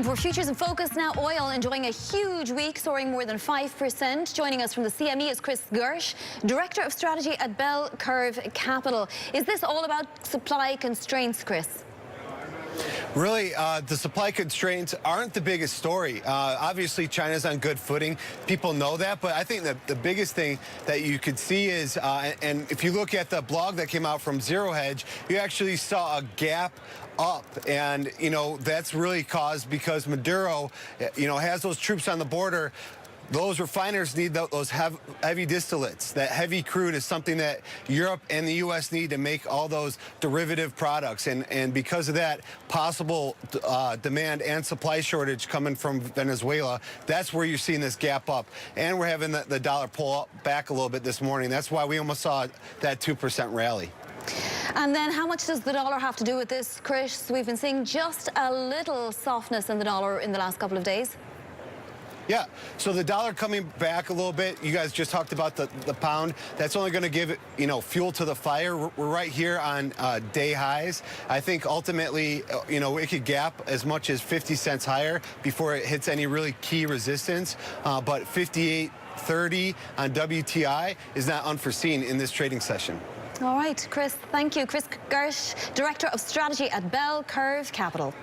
And for Futures in Focus now, oil enjoying a huge week, soaring more than 5%. Joining us from the CME is Gersch, Director of Strategy at Bell Curve Capital. Is this all about supply constraints, Chris? Really, the supply constraints aren't the biggest story. Obviously, China's on good footing. People know that. But I think that the biggest thing that you could see is, and if you look at the blog that came out from Zero Hedge, you actually saw a gap up. And, you know, that's really caused because Maduro, you know, has those troops on the border. Those refiners need those heavy distillates. That heavy crude is something that Europe and the U.S. need to make all those derivative products. And because of that possible demand and supply shortage coming from Venezuela, that's where you're seeing this gap up. And we're having the dollar pull up back a little bit this morning. That's why we almost saw that 2% rally. And then how much does the dollar have to do with this, Chris? We've been seeing just a little softness in the dollar in the last couple of days. Yeah, so the dollar coming back a little bit. You guys just talked about the pound. That's only going to give it, you know, fuel to the fire. We're right here on day highs. I think ultimately, you know, it could gap as much as 50 cents higher before it hits any really key resistance. But 58.30 on WTI is not unforeseen in this trading session. All right, Chris, thank you. Chris Gersch, Director of Strategy at Bell Curve Capital.